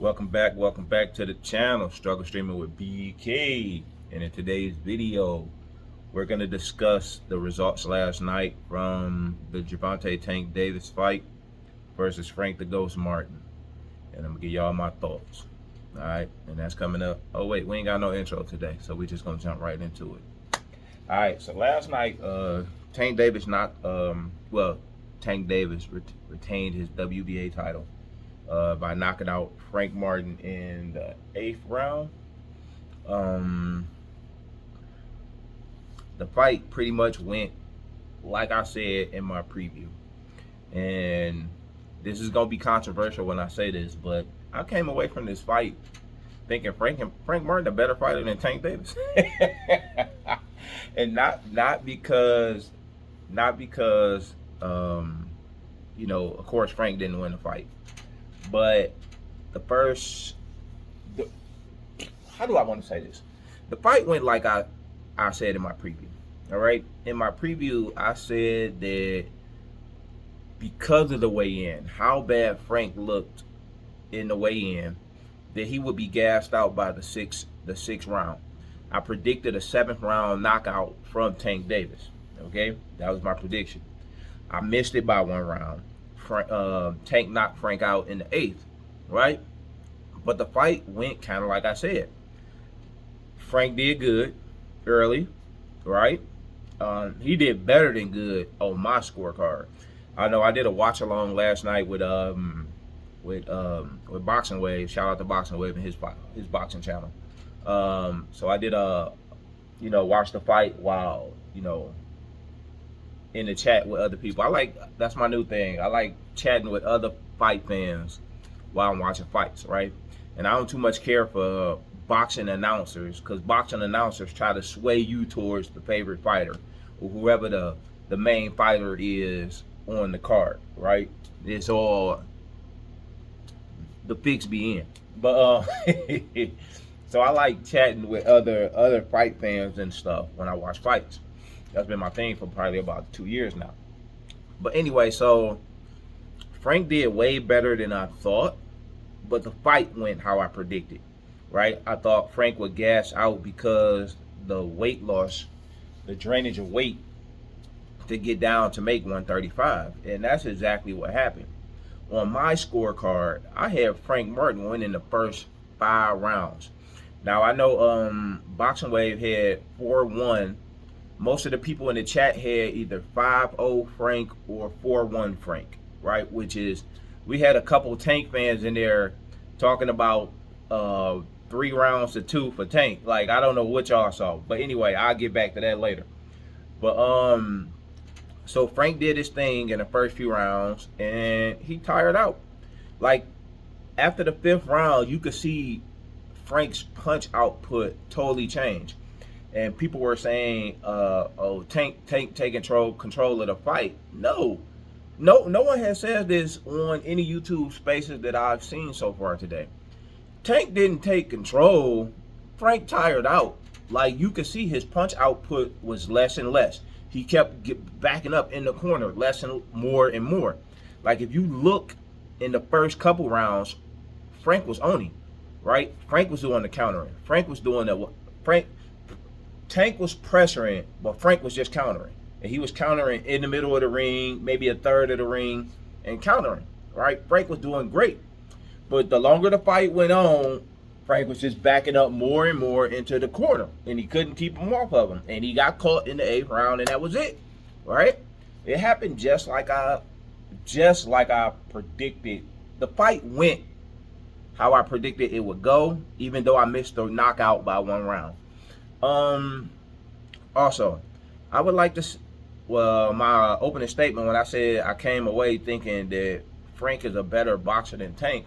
Welcome back to the channel, Struggle Streaming with BK. And in today's video, we're going to discuss the results last night from the Gervonta Tank Davis fight versus Frank the Ghost Martin. And I'm going to give y'all my thoughts. All right, and that's coming up. Oh, wait, we ain't got no intro today, so we just going to jump right into it. All right, so last night, Tank Davis Tank Davis retained his WBA title by knocking out Frank Martin in the 8th round. The fight pretty much went like I said in my preview. And this is going to be controversial when I say this, but I came away from this fight thinking Frank Martin a better fighter than Tank Davis. And not because of course Frank didn't win the fight. But how do I want to say this? The fight went like I said in my preview. All right. In my preview, I said that because of the weigh-in, how bad Frank looked in the weigh-in, that he would be gassed out by the sixth round. I predicted a 7th round knockout from Tank Davis. Okay, that was my prediction. I missed it by 1 round. Tank knocked Frank out in the 8th, right? But the fight went kind of like I said. Frank did good early, right? He did better than good on my scorecard. I know I did a watch along last night with Boxing Wave. Shout out to Boxing Wave and his boxing channel. So I did watch the fight while in the chat with other people. That's my new thing. I like chatting with other fight fans while I'm watching fights, right? And I don't too much care for boxing announcers, because boxing announcers try to sway you towards the favorite fighter or whoever the main fighter is on the card, right? It's all the fix be in. But so I like chatting with other fight fans and stuff when I watch fights. That's been my thing for probably about 2 years now. But anyway, so Frank did way better than I thought, but the fight went how I predicted, right? I thought Frank would gas out because the weight loss, the drainage of weight to get down to make 135. And that's exactly what happened. On my scorecard, I had Frank Martin winning the first 5 rounds. Now, I know Boxing Wave had 4-1. Most of the people in the chat had either 5-0 Frank or 4-1 Frank, right? Which is, we had a couple Tank fans in there talking about 3 rounds to 2 for Tank. Like, I don't know what y'all saw. But anyway, I'll get back to that later. But so Frank did his thing in the first few rounds, and he tired out. Like, after the 5th round, you could see Frank's punch output totally changed. And people were saying, Tank taking control of the fight. No one has said this on any YouTube spaces that I've seen so far today. Tank didn't take control. Frank tired out. Like, you could see his punch output was less and less. He kept backing up in the corner, less and more. Like, if you look in the first couple rounds, Frank was owning, right? Frank was doing the countering. Frank was doing Tank was pressuring, but Frank was just countering. And he was countering in the middle of the ring, maybe a third of the ring, and countering, right? Frank was doing great. But the longer the fight went on, Frank was just backing up more and more into the corner, and he couldn't keep him off of him. And he got caught in the 8th round, and that was it, right? It happened just like I predicted. The fight went how I predicted it would go, even though I missed the knockout by 1 round. Also, I would like to, my opening statement when I said I came away thinking that Frank is a better boxer than Tank.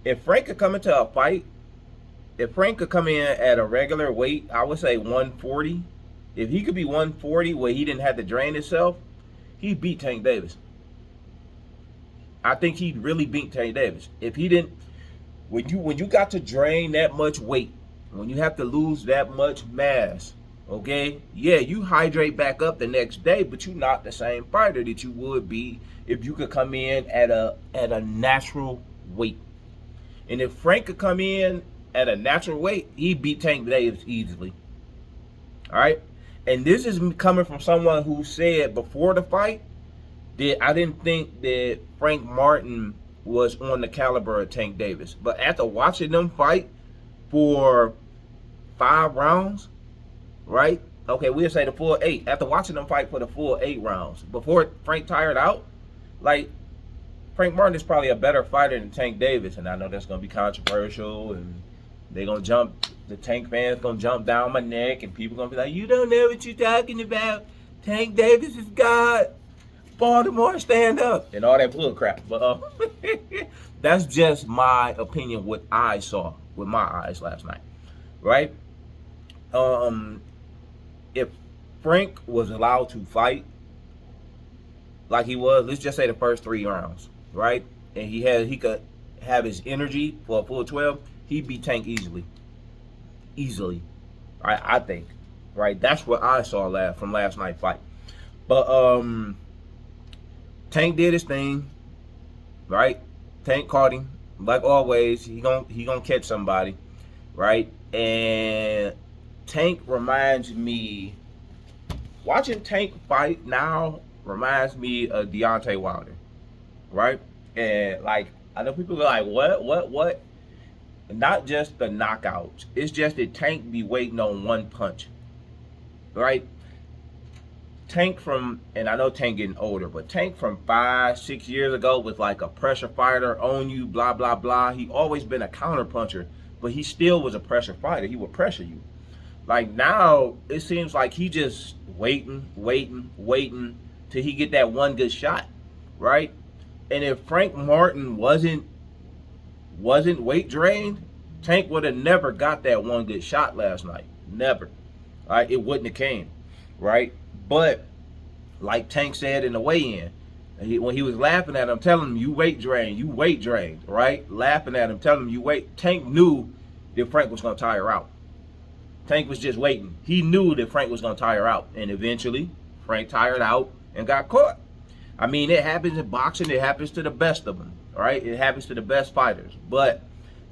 If Frank could come into a fight, if Frank could come in at a regular weight, I would say 140. If he could be 140 where he didn't have to drain himself, he'd beat Tank Davis. I think he'd really beat Tank Davis. If he didn't, when you got to drain that much weight, when you have to lose that much mass, okay, yeah, you hydrate back up the next day, but you're not the same fighter that you would be if you could come in at a natural weight. And if Frank could come in at a natural weight, he beat Tank Davis easily. All right. And this is coming from someone who said before the fight that I didn't think that Frank Martin was on the caliber of Tank Davis. But after watching them fight for 5 rounds, right? Okay, we'll say the full 8. After watching them fight for the full 8 rounds, before Frank tired out, like, Frank Martin is probably a better fighter than Tank Davis. And I know that's going to be controversial, and they're going to jump, the Tank fans going to jump down my neck, and people going to be like, you don't know what you're talking about. Tank Davis is God. Baltimore, stand up. And all that bull crap. But that's just my opinion, what I saw with my eyes last night. Right? If Frank was allowed to fight like he was, let's just say the first 3 rounds, right? And he could have his energy for a full 12, he'd beat Tank easily. Easily. Right? I think. Right? That's what I saw from last night's fight. But Tank did his thing. Right? Tank caught him. Like always, he gonna catch somebody. Right? And Tank reminds me, watching Tank fight now reminds me of Deontay Wilder, right? And like, I know people are like, what? Not just the knockouts. It's just that Tank be waiting on one punch, right? Tank and I know Tank getting older, but Tank from 5-6 years ago was like a pressure fighter, on you, blah, blah, blah. He always been a counter puncher, but he still was a pressure fighter. He would pressure you. Like now, it seems like he just waiting till he get that one good shot, right? And if Frank Martin wasn't weight drained, Tank would have never got that one good shot last night. Never. Right? It wouldn't have came, right? But like Tank said in the weigh-in, when he was laughing at him, telling him, you weight drained, right? Laughing at him, telling him Tank knew that Frank was going to tire out. Tank was just waiting. He knew that Frank was going to tire out. And eventually, Frank tired out and got caught. I mean, it happens in boxing. It happens to the best of them, right? It happens to the best fighters. But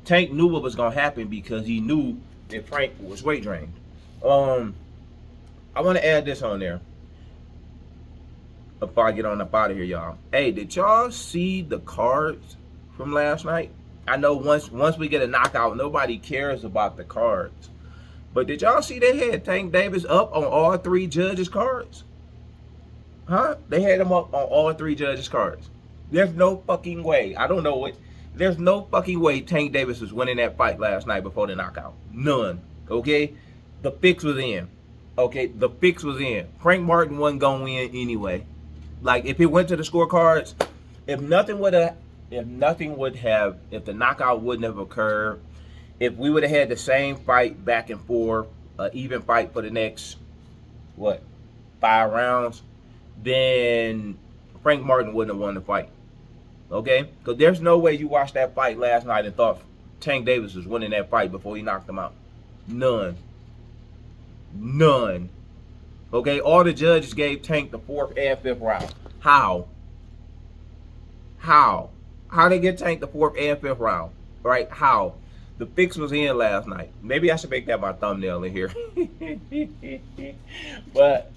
Tank knew what was going to happen because he knew that Frank was weight drained. I want to add this on there before I get on up out of here, y'all. Hey, did y'all see the cards from last night? I know once we get a knockout, nobody cares about the cards. But did y'all see they had Tank Davis up on all 3 judges' cards? Huh? They had him up on all 3 judges' cards. There's no fucking way. I don't know what. There's no fucking way Tank Davis was winning that fight last night before the knockout. None. Okay? The fix was in. Okay? The fix was in. Frank Martin wasn't going to win anyway. Like, if it went to the scorecards, if the knockout wouldn't have occurred, if we would have had the same fight back and forth, even fight for the next, 5 rounds, then Frank Martin wouldn't have won the fight. Okay? Because there's no way you watched that fight last night and thought Tank Davis was winning that fight before he knocked him out. None. Okay? All the judges gave Tank the 4th and 5th round. How? How they get Tank the 4th and 5th round? Right? How? The fix was in last night. Maybe I should make that my thumbnail in here. But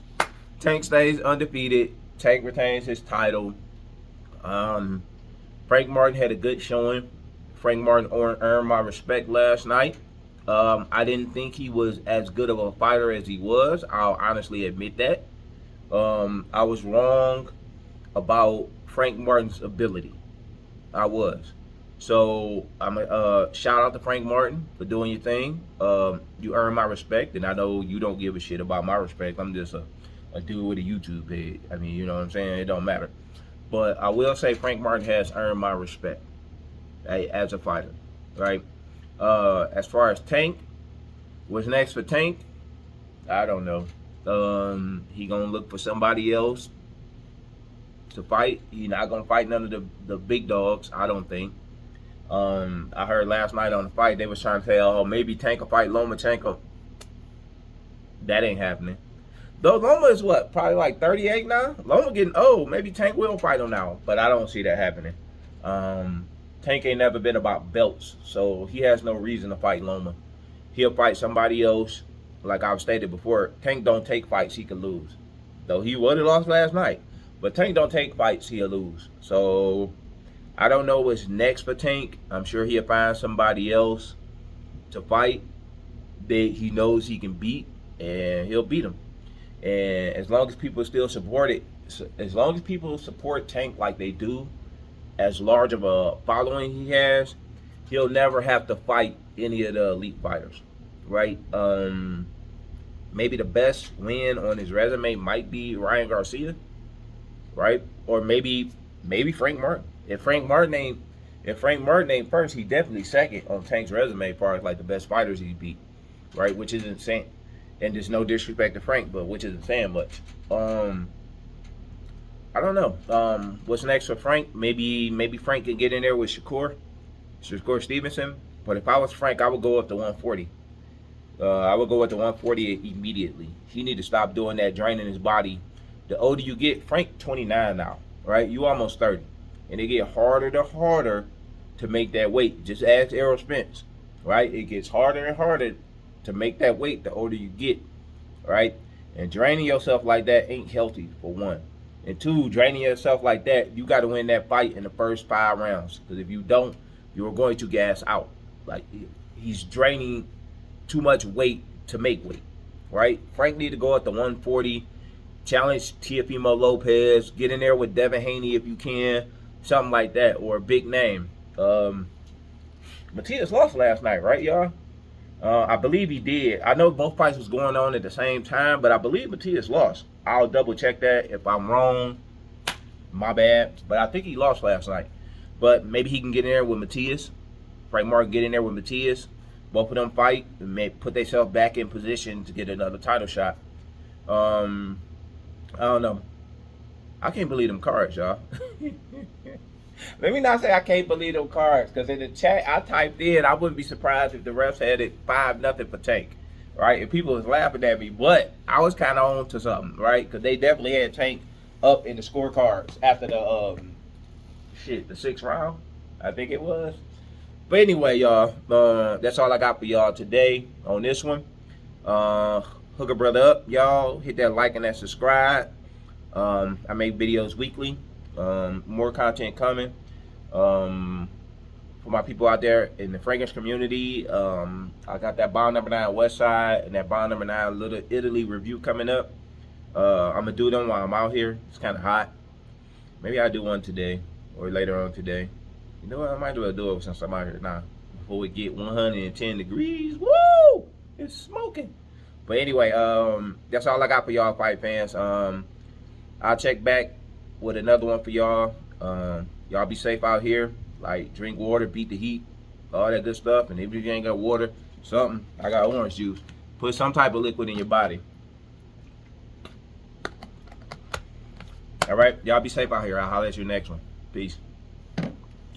Tank stays undefeated. Tank retains his title. Frank Martin had a good showing. Frank Martin earned my respect last night. I didn't think he was as good of a fighter as he was. I'll honestly admit that. I was wrong about Frank Martin's ability. I was. So I'm shout out to Frank Martin for doing your thing. You earn my respect, and I know you don't give a shit about my respect. I'm just a dude with a YouTube page. I mean, you know what I'm saying? It don't matter. But I will say Frank Martin has earned my respect as a fighter, right? As far as Tank, what's next for Tank? I don't know. He gonna look for somebody else to fight. He's not gonna fight none of the big dogs, I don't think. I heard last night on the fight, they was trying to say, oh, maybe Tank will fight Lomachenko. That ain't happening. Though Loma is what, probably like 38 now? Loma getting old. Maybe Tank will fight him now, but I don't see that happening. Tank ain't never been about belts, so he has no reason to fight Loma. He'll fight somebody else. Like I've stated before, Tank don't take fights he could lose. Though he would have lost last night. But Tank don't take fights he'll lose. So I don't know what's next for Tank. I'm sure he'll find somebody else to fight that he knows he can beat, and he'll beat him. And as long as people still support it, as long as people support Tank like they do, as large of a following he has, he'll never have to fight any of the elite fighters, right? Maybe the best win on his resume might be Ryan Garcia, right? Or maybe Frank Martin. If Frank Martin ain't first, he definitely second on Tank's resume as far as like the best fighters he beat, right? Which isn't saying, and there's no disrespect to Frank, but which isn't saying much. I don't know. What's next for Frank? Maybe Frank can get in there with Shakur Stevenson. But if I was Frank, I would go up to 140. I would go up to 140 immediately. He need to stop doing that, draining his body. The older you get, Frank 29 now, right? You almost 30. And it get harder to make that weight. Just ask Errol Spence, right? It gets harder and harder to make that weight the older you get, right? And draining yourself like that ain't healthy, for one. And two, draining yourself like that, you got to win that fight in the first 5 rounds. Because if you don't, you're going to gas out. Like, he's draining too much weight to make weight, right? Frank need to go up to 140, challenge Teofimo Lopez, get in there with Devin Haney if you can, something like that, or a big name. Matias lost last night, right, y'all? I believe he did. I know both fights was going on at the same time, but I believe Matias lost. I'll double check that. If I'm wrong, my bad. But I think he lost last night. But maybe he can get in there with Matias. Frank Martin get in there with Matias. Both of them fight and may put themselves back in position to get another title shot. I don't know. I can't believe them cards, y'all. Let me not say I can't believe them cards, because in the chat I typed in, I wouldn't be surprised if the refs had it 5-0 for Tank, right? If people was laughing at me, but I was kind of on to something, right? Because they definitely had Tank up in the scorecards after the the 6th round, I think it was. But anyway, y'all, that's all I got for y'all today on this one. Hook a brother up, y'all. Hit that like and that subscribe. I make videos weekly. More content coming. For my people out there in the Fragrance community, I got that Bond Number 9 West Side and that Bond Number 9 Little Italy review coming up. I'm going to do them while I'm out here. It's kind of hot. Maybe I'll do one today or later on today. You know what? I might as well do it since I'm out here now. Before we get 110 degrees. Woo! It's smoking. But anyway, that's all I got for y'all fight fans. I'll check back with another one for y'all. Y'all be safe out here. Like, drink water, beat the heat, all that good stuff. And if you ain't got water, something, I got orange juice. Put some type of liquid in your body. All right, y'all be safe out here. I'll holler at you next one. Peace.